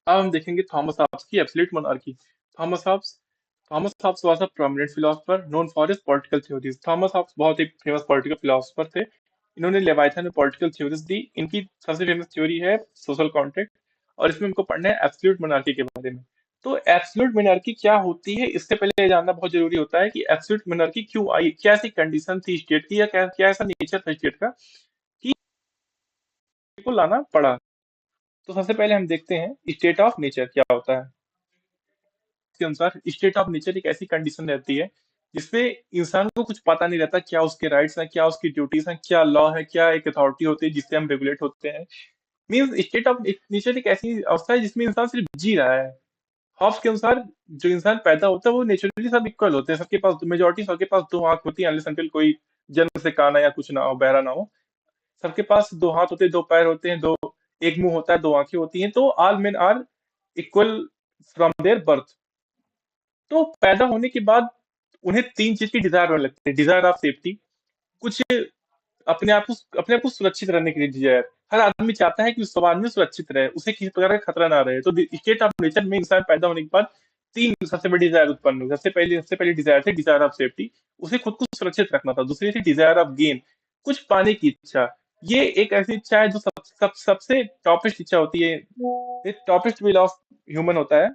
अब हम देखेंगे थॉमस हॉब्स की absolute monarchy. Thomas Hobbes Thomas Hobbes was a prominent philosopher known for his political theories. Thomas Hobbes बहुत ही famous political philosopher थे। इन्होंने Leviathan में पॉलिटिकल थ्योरीज दी। इनकी सबसे फेमस थ्योरी है सोशल कॉन्ट्रैक्ट, और इसमें हमको पढ़ना है एब्सोल्यूट मोनार्की के बारे में। तो एब्सोल्यूट मोनार्की क्या होती है, इससे पहले ये जानना बहुत जरूरी होता है कि एब्सोल्यूट मोनार्की क्यों आई, क्या ऐसी कंडीशन थी स्टेट की, या क्या क्या ऐसा नेचर था स्टेट का कि को लाना पड़ा। तो सबसे पहले हम देखते हैं स्टेट ऑफ नेचर क्या होता है। के अनुसार स्टेट ऑफ नेचर एक ऐसी कंडीशन रहती है जिसपे इंसान को कुछ पता नहीं रहता, क्या उसके राइट्स हैं, क्या उसकी ड्यूटीज हैं, क्या लॉ है, क्या एक अथॉरिटी होती है जिससे हम रेगुलेट होते हैं। मीन्स स्टेट ऑफ नेचर एक ऐसी अवस्था है जिसमें इंसान सिर्फ जी रहा है। हॉब्स के अनुसार जो इंसान पैदा होता है वो नेचुरली सब इक्वल होते हैं, सबके पास मेजोरिटी सबके पास दो आंख होती है, अनलेस अनटिल कोई जन्म से काना या कुछ ना हो, बहरा ना हो। सबके पास दो हाथ होते हैं, दो पैर होते हैं, दो एक मुंह होता है, दो आंखें होती हैं। तो all men are equal from their birth. तो पैदा होने के बाद उन्हें तीन चीज की डिजायर होने लगती है। डिजायर ऑफ सेफ्टी, कुछ अपने आप को सुरक्षित रहने के लिए डिजायर। हर आदमी चाहता है कि उस समाज में सुरक्षित रहे, उसे किसी प्रकार का खतरा ना रहे। तो स्टेट ऑफ नेचर में इंसान पैदा होने के बाद तीन सबसे बड़ी डिजायर उत्पन्न हुई। सबसे पहली डिजायर थी डिजायर ऑफ सेफ्टी, उसे खुद को सुरक्षित रखना था। दूसरी थी डिजायर ऑफ गेन, कुछ पाने की इच्छा। ये एक ऐसी इच्छा है जो सबसे टॉपेस्ट इच्छा होती है, टॉपेस्ट विल ऑफ ह्यूमन होता है,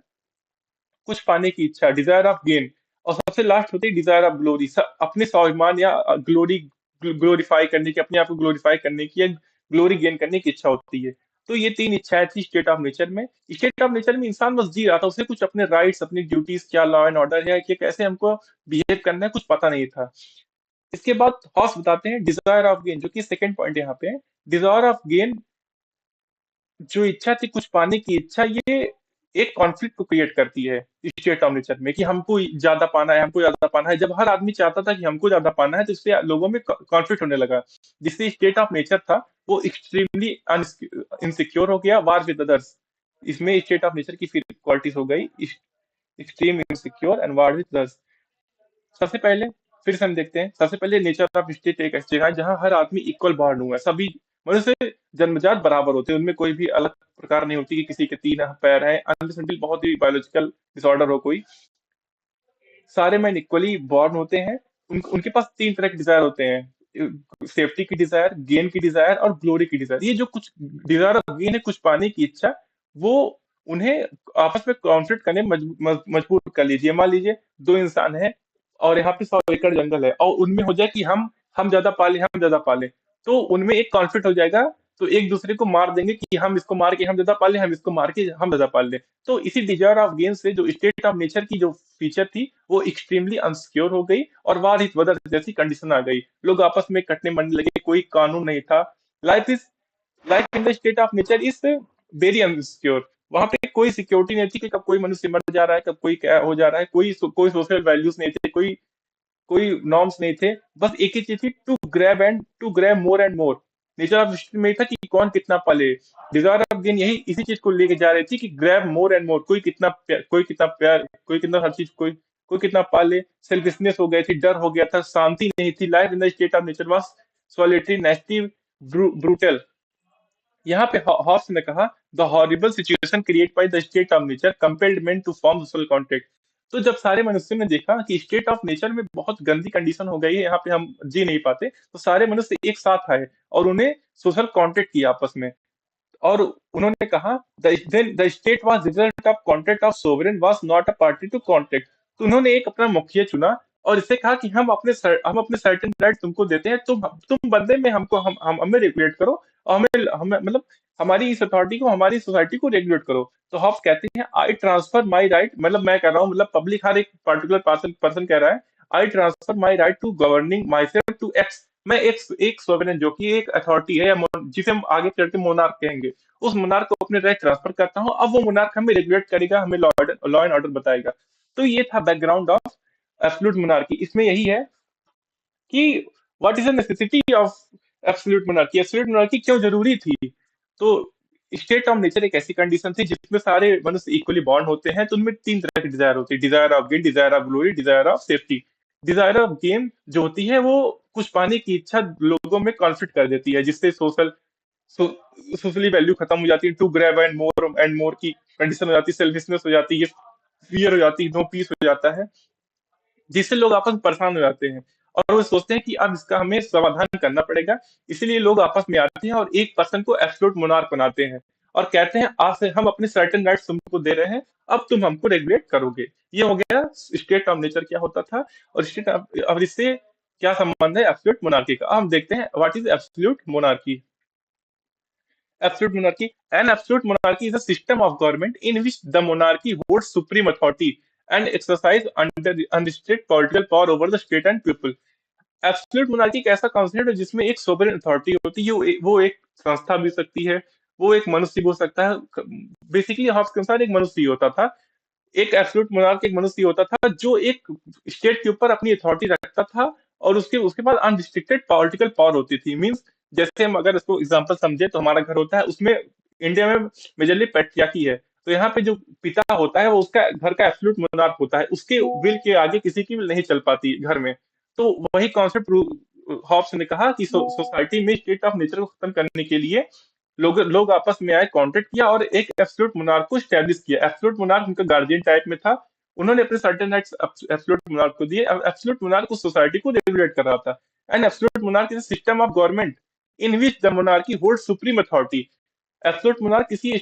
कुछ पाने की इच्छा, डिजायर ऑफ गेन। और सबसे लास्ट होती है डिजायर ऑफ ग्लोरी, अपने स्वाभिमान या ग्लोरी ग्लोरीफाई करने की, अपने आप को ग्लोरीफाई करने की या ग्लोरी गेन करने की इच्छा होती है। तो ये तीन इच्छाएं थी स्टेट ऑफ नेचर में। स्टेट ऑफ नेचर में इंसान बस जी रहा था, उसे कुछ अपने राइट्स, अपनी ड्यूटीज, क्या लॉ एंड ऑर्डर है, कि कैसे हमको बिहेव करना है, कुछ पता नहीं था। इसके बाद हॉस बताते हैं डिजायर ऑफ गेन, जो कि सेकंड पॉइंट यहाँ पे है। डिजायर ऑफ गेन, जो इच्छा थी कुछ पाने की इच्छा, ये एक कॉन्फ्लिक्ट को क्रिएट करती है स्टेट ऑफ नेचर में, कि हमको ज्यादा पाना है, हमको ज्यादा पाना है। जब हर आदमी चाहता था कि हमको ज्यादा पाना है, तो इससे लोगों में कॉन्फ्लिक्ट होने लगा, जिससे स्टेट ऑफ नेचर था वो एक्सट्रीमली इनसिक्योर हो गया, वार विद अदर्स। इसमें स्टेट ऑफ नेचर की फिर क्वालिटीज हो गई extreme insecure and war with others. सबसे पहले फिर से हम देखते हैं, सबसे पहले नेचर ऑफ स्टेट एक ऐसी जगह है जहाँ हर आदमी इक्वल बॉर्न हुआ है। सभी मनुष्य जन्मजात बराबर होते हैं, उनमें कोई भी अलग प्रकार नहीं होती कि किसी के तीन पैर हैं, अनलेस अनटिल बहुत ही बायोलॉजिकल डिसऑर्डर हो कोई। सारे मैन इक्वली बॉर्न होते हैं। उनके पास तीन तरह के डिजायर होते हैं, सेफ्टी की डिजायर, गेन की डिजायर और ग्लोरी की डिजायर। ये जो कुछ डिजायर ऑफ गेन है, कुछ पाने की इच्छा, वो उन्हें आपस में कॉन्फ्लिक्ट करने में मजबूर कर लीजिए। मान लीजिए दो इंसान हैं और यहाँ पे 100 एकड़ जंगल है, और उनमें हो जाए कि हम ज्यादा पाले, हम ज्यादा पाले। तो उनमें एक कॉन्फ्लिक्ट हो जाएगा, तो एक दूसरे को मार देंगे कि हम इसको मार के हम ज्यादा पाले, हम इसको मार के हम ज्यादा पाल ले। तो इसी डिजायर ऑफ गेन से जो स्टेट ऑफ नेचर की जो फीचर थी वो एक्सट्रीमली अनसिक्योर हो गई, और वार हित वदर जैसी कंडीशन आ गई। लोग आपस में कटने मरने लगे, कोई कानून नहीं था। Life is life in the state of nature is very unsecure. वहां पे कोई सिक्योरिटी नहीं थी कि कब कोई मनुष्य मर जा रहा है, कब कोई क्या हो जा रहा है। कोई सोशल वैल्यूज नहीं थे, कोई कोई नॉर्म्स नहीं थे। बस एक ही चीज थी, to grab more and more. Nature of में ही था कि कौन कितना पाले। डिजायर ऑफ गेन यही इसी चीज को लेके जा रही थी कि ग्रैब मोर एंड मोर, कोई कितना प्यार, कोई कितना हर चीज, कोई कोई कितना पाले। सेल्फिशनेस हो गई थी, डर हो गया था, शांति नहीं थी। Life in the state of nature was solitary, nasty, brutal. यहाँ पे हॉब्स ने कहा the horrible situation create by the state of nature compelled men to form social contract. तो जब सारे मनुष्यों ने देखा कि स्टेट ऑफ नेचर में बहुत गंदी कंडीशन हो गई है, यहाँ पे हम जी नहीं पाते, तो सारे मनुष्य एक साथ आए और उन्हें सोशल कॉन्ट्रैक्ट किया आपस में। और उन्होंने कहा the state was result of contract of sovereign was not a party to contract. तो उन्होंने एक अपना मुखिया चुना और इससे कहा कि हम अपने सर्टेन राइट तुमको देते हैं, तुम बदले में हमको हम हमें रेगुलेट करो, और हमें मतलब हमारी इस अथॉरिटी को, हमारी सोसाइटी को रेगुलेट करो। तो हॉब्स कहते हैं आई ट्रांसफर माई राइट, मतलब मैं कह रहा हूँ, मतलब पब्लिक हर एक पर्टिकुलर पर्सन कह रहा है, I transfer my right to governing myself to X. मैं एक सोवरेन, जो कि एक अथॉरिटी है, या जिसे हम आगे चल के मोनार्क कहेंगे, उस मोनार्क को अपने राइट ट्रांसफर करता हूँ। अब वो मोनार्क हमें रेगुलेट करेगा, हमें लॉ एंड ऑर्डर बताएगा। तो ये था बैकग्राउंड ऑफ एब्सोल्यूट मोनार्की। इसमें यही है कि what is the necessity of absolute monarchy, absolute monarchy क्यों जरूरी थी। तो स्टेट ऑफ नेचर एक ऐसी कंडीशन थी जिसमें सारे मनुष्य इक्वली बॉन्ड होते हैं। तो उनमें तीन तरह की डिजायर होती है, desire of gain, desire of glory, desire of safety. Desire of gain जो होती है वो कुछ पाने की इच्छा लोगों में कॉन्फ्लिक्ट कर देती है, जिससे सोशली वैल्यू खत्म हो जाती है, टू ग्रैब एंड मोर की कंडीशन हो जाती है, सेल्फिशनेस हो जाती है, फियर हो जाती है, नो पीस हो जाता है, जिससे लोग आपस में परेशान हो जाते हैं और वो सोचते हैं कि अब इसका हमें समाधान करना पड़ेगा। इसीलिए लोग आपस में आते हैं और एक पर्सन को एब्सोल्यूट मोनार्क बनाते हैं और कहते हैं आज से हम अपने सर्टेन राइट्स तुमको दे रहे हैं, अब तुम हमको रेगुलेट करोगे। ये हो गया स्टेट ऑफ नेचर क्या होता था। और स्टेट अब इससे क्या संबंध है एब्सोल्यूट मोनार्की का, अब हम देखते हैं what is absolute monarchy. Absolute monarchy. An absolute monarchy is a system of government in which the monarchy holds supreme authority and exercise under unrestricted political power over the state and people. Absolute monarchy एक ऐसा concept है जिसमें एक sovereign authority होती है, वो एक संस्था भी हो सकती है, वो एक मनुष्य भी हो सकता है। बेसिकली हॉब्स के अनुसार एक मनुष्य ही होता था। एक एब्सोल्यूट मोनार्क एक मनुष्य होता था जो एक स्टेट के ऊपर अपनी अथॉरिटी रखता था और उसके उसके पास अनरिस्ट्रिक्टेड पॉलिटिकल पावर होती थी। मींस जैसे हम अगर इसको एग्जांपल समझे तो हमारा घर होता है, उसमें इंडिया में मेजरली पैट्रियार्की है, तो यहाँ पे जो पिता होता है वो उसका घर का एब्सोल्यूट मोनार्क होता है, उसके विल के आगे किसी की विल नहीं चल पाती घर में। तो वही कॉन्सेप्ट हॉब्स ने कहा कि सोसाइटी में स्टेट ऑफ नेचर को खत्म करने के लिए लोग लोग आपस में आए, कॉन्ट्रैक्ट किया और एक एब्सोल्यूट मोनार्क को स्टैब्लिश किया। एब्सोल्यूट मोनार्क उनका गार्डियन टाइप में था, उन्होंने अपने सर्टेन राइट्स एब्सोल्यूट मोनार्क को दिए। एब्सोल्यूट मोनार्क उस सोसाइटी को रेगुलेट कर रहा था। And absolute monarch is system of government in which the monarchy hold supreme authority. Absolute monarch किसी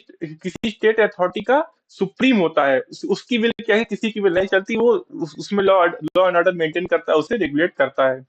स्टेट अथॉरिटी का सुप्रीम होता है, उसकी विल क्या है, किसी की विल नहीं चलती, वो उसमें लॉ एंड ऑर्डर मेंटेन करता है, उसे रेगुलेट करता है।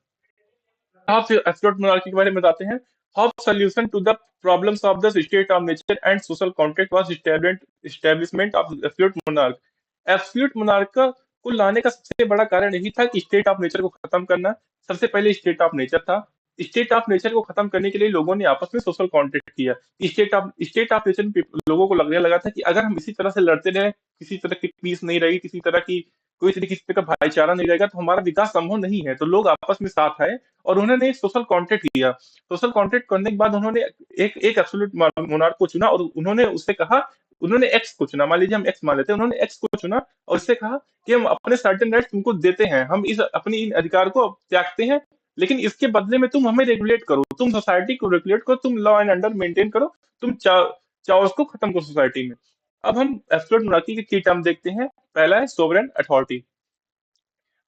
आप फिर एब्सोल्यूट मोनार्की के बारे में बताते हैं। How solution to the problems of the state of nature and social contract was establishment of absolute monarch. Absolute monarch को लाने का सबसे बड़ा कारण यही था कि स्टेट ऑफ नेचर को खत्म करना। सबसे पहले स्टेट ऑफ नेचर था। स्टेट ऑफ नेचर को खत्म करने के लिए लोगों ने आपस में सोशल कॉन्ट्रैक्ट किया। स्टेट ऑफ नेचर में लोगों को लगने लगा था कि अगर हम इसी तरह से लड़ते रहे, किसी तरह की पीस नहीं रही, किसी तरह की कोई तरीके किसी तरह का भाईचारा नहीं रहेगा, तो हमारा विकास संभव नहीं है। तो लोग आपस में साथ आए और उन्होंने एक सोशल कॉन्ट्रैक्ट किया। सोशल कॉन्ट्रैक्ट करने के बाद उन्होंने एक एक एब्सोल्यूट मोनार्क को चुना और उन्होंने उससे कहा, उन्होंने एक्स को चुना, मान लीजिए हम एक्स मान लेते हैं, उन्होंने एक्स को चुना और उससे कहा कि हम अपने सर्टेन राइट्स तुमको देते हैं, हम इस अपनी इन अधिकार को त्यागते हैं, लेकिन इसके बदले में तुम हमें रेगुलेट करो, तुम सोसाइटी को रेगुलेट करो, तुम लॉ एंड ऑर्डर मेंटेन करो, तुम चाओस को खत्म करो सोसाइटी में। अब हम एब्सोल्यूट मोनार्की के की टर्म देखते हैं। पहला है sovereign authority.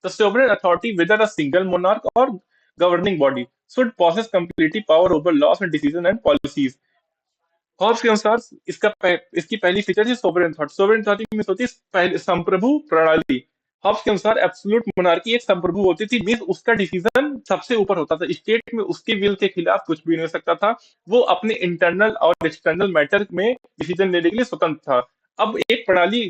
The sovereign authority, whether a single monarch or governing body, should possess complete power over laws and decisions and policies. Hobbes के अनुसार इसकी पहली फीचर है सोवरेन अथॉरिटी। सोवरेन अथॉरिटी में होती है पहले संप्रभु प्रणाली। हॉब्स के अनुसार एब्सोल्यूट मोनार्की एक संप्रभु होती थी, मींस उसका डिसीजन सबसे ऊपर होता था, स्टेट में उसके विल के खिलाफ कुछ भी नहीं हो सकता था। वो अपने इंटरनल और एक्सटर्नल मैटर में डिसीजन लेने के लिए स्वतंत्र था। अब एक प्रणाली,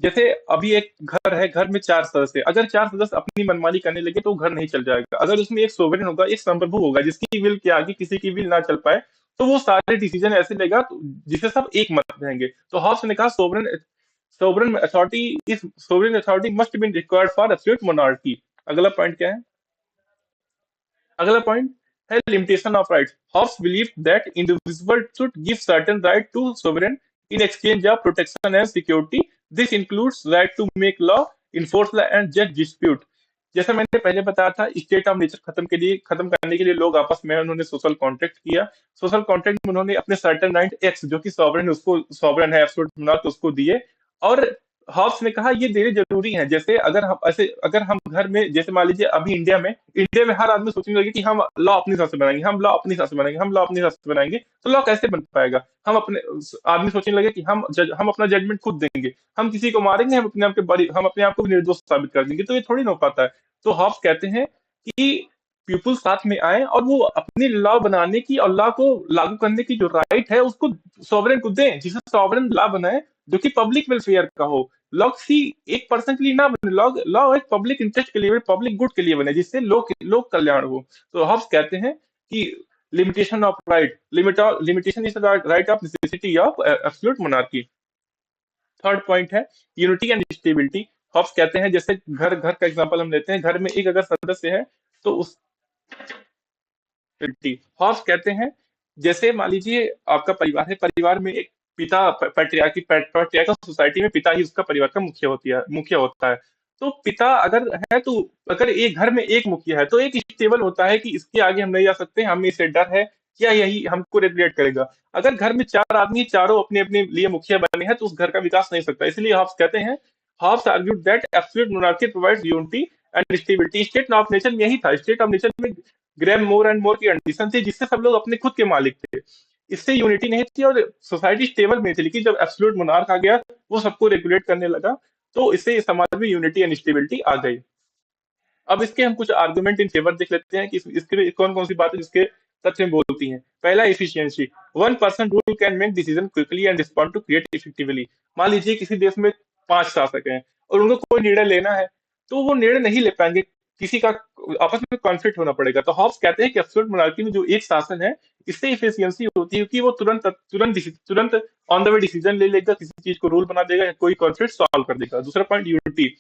जैसे अभी एक घर है, घर में 4 सदस्य, अगर 4 सदस्य अपनी मनमानी करने लगे तो वो घर नहीं चल जाएगा। अगर उसमें एक सोवरेन होगा, एक संप्रभु होगा जिसकी विल के आगे किसी की विल ना चल पाए, तो वो सारे डिसीजन ऐसे लेगा जिसे सब एक मत रहेंगे। तो हॉब्स ने कहा sovereign authority is sovereign authority must be required for absolute monarchy. अगला पॉइंट क्या है? अगला पॉइंट है limitation of rights. Hobbes believe that individual should give certain right to sovereign in exchange of protection and security. This includes right to make law, enforce law and जज dispute. जैसा मैंने पहले बताया था, स्टेट ऑफ नेचर खत्म करने के लिए लोग आपस में उन्होंने सोशल कॉन्ट्रैक्ट किया। सोशल कॉन्ट्रैक्ट में उन्होंने अपने सर्टेन राइट एक्स, जो कि सॉवरेन उसको सॉवरेन है एब्सोल्यूट मोनार्क, उसको दिए। और हॉब्स ने कहा ये देने जरूरी है। जैसे अगर हम घर में, जैसे मान लीजिए अभी इंडिया में हर आदमी सोचने लगे कि हम लॉ अपने हिसाब से बनाएंगे, हम लॉ अपने हिसाब से बनाएंगे, हम लॉ अपने हिसाब से बनाएंगे, तो लॉ कैसे बन पाएगा? हम अपने आदमी सोचने लगे कि हम अपना जजमेंट खुद देंगे, हम किसी को मारेंगे, हम अपने आप को भी निर्दोष साबित कर देंगे, तो ये थोड़ी ना हो पाता है। तो हॉब्स कहते हैं कि पीपुल साथ में आए और वो अपनी लॉ बनाने की और लॉ को लागू करने की जो राइट है उसको सॉवरेन को दें, जिसे सॉवरेन लॉ बनाए जो कि पब्लिक वेलफेयर का हो। लॉ किसी एक पर्सन के लिए ना बने, लॉ लॉ एक पब्लिक इंटरेस्ट के लिए, पब्लिक गुड के लिए बने, जिससे लोग कल्याण हो। तो हॉब्स कहते हैं कि limitation of right, limitation is right of necessity of absolute monarchy. Third point है यूनिटी एंड स्टेबिलिटी। हॉब्स कहते हैं, जैसे घर घर का एग्जांपल हम लेते हैं, घर में एक अगर सदस्य है तो उस हॉब्स कहते हैं, जैसे मान लीजिए आपका परिवार है, परिवार में एक पिता, पैट्रियार्कल सोसाइटी में पिता ही उसका परिवार का मुखिया होता है। तो पिता अगर है तो अगर एक घर में एक मुखिया है तो एक स्टेबल होता है कि इसके आगे हम नहीं जा सकते, हमें इसे डर है, क्या यही हमको रेगुलेट करेगा? अगर घर में 4 आदमी चारों अपने-अपने लिए मुखिया बने हैं, तो उस घर का विकास नहीं हो सकता। इसलिए हॉब्स कहते हैं, Hobbes argued that absolute monarchy provides unity and stability. State of nature में यही था। स्टेट ऑफ नेचर में ग्रैब मोर एंड मोर की कंडीशन थी, जिससे सब लोग अपने खुद के मालिक थे। इससे यूनिटी नहीं थी और सोसाइटी स्टेबल नहीं थी। लेकिन जब एब्सोल्यूट मोनार्क आ गया, वो सबको रेगुलेट करने लगा, तो इससे समाज में यूनिटी एंड स्टेबिलिटी आ गई। अब इसके हम कुछ आर्गुमेंट इन फेवर देख लेते हैं कि इसके कौन कौन सी बातें जिसके सच में बोलती हैं। पहला, efficiency. One person rule can make decision quickly and respond to create effectively. मान लीजिए किसी देश में 5 शासक हैं और उनको कोई निर्णय लेना है, तो वो निर्णय नहीं ले पाएंगे। किसी का आपस में कॉन्फ्लिक्ट होना पड़ेगा। तो हॉब्स कहते हैं कि एब्सोल्यूट मोनार्की में जो एक शासन है, इससे इफिशियंसी होती है कि वो तुरंत ऑन द वे डिसीजन ले लेगा, किसी चीज को रूल बना देगा, कोई कॉन्फ्लिक्ट सॉल्व कर देगा। दूसरा पॉइंट, यूनिटी।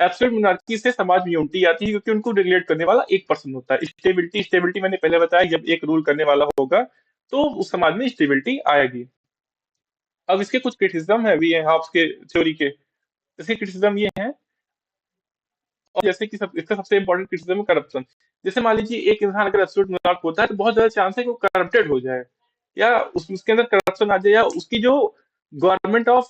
एब्सोल्यूट मोनार्की से समाज में यूनिटी आती है क्योंकि उनको रेगुलेट करने वाला एक पर्सन होता है। स्टेबिलिटी मैंने पहले बताया, जब एक रूल करने वाला होगा, तो उस समाज में स्टेबिलिटी आएगी। अब इसके कुछ क्रिटिसिज्म है भी है हॉब्स के थ्योरी के। इसके क्रिटिसिज्म ये है, और जैसे कि इसका सबसे इंपॉर्टेंट क्रिटिसिज्म है करप्शन। जैसे मान लीजिए एक इंसान अगर एब्सोल्यूट मोनार्क होता है, तो बहुत ज्यादा चांस है कि वो करप्टेड हो जाए, या उसके अंदर करप्शन आ जाए, या उसकी जो गवर्नमेंट ऑफ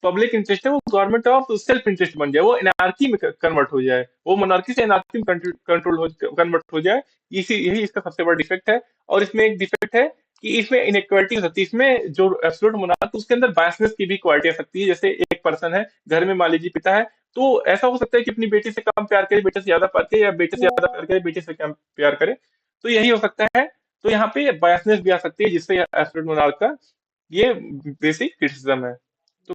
पब्लिक इंटरेस्ट है वो गवर्नमेंट ऑफ सेल्फ इंटरेस्ट बन जाए, वो एनार्की में कन्वर्ट हो जाए, वो मोनार्की से एनार्की में कंट्रोल हो कन्वर्ट हो जाए। इसी यही इसका सबसे बड़ा डिफेक्ट है। और इसमें एक डिफेक्ट है कि इसमें इनइक्वालिटी हो सकती है। इसमें जो एब्सोल्यूट मोनार्क उसके अंदर बायसनेस की भी क्वालिटी आ सकती है। जैसे एक पर्सन है घर में, मान लीजिए पिता है, तो ऐसा हो सकता है कि अपनी बेटी से कम प्यार करे, बेटे से ज्यादा प्यार करे, या बेटे से ज्यादा प्यार करे, बेटे से कम प्यार करे। तो यही हो सकता है। तो यहाँ पे बायसनेस भी आ सकती है, जिससे एब्सोल्यूट मोनार्क का ये बेसिक क्रिटिसिज्म है।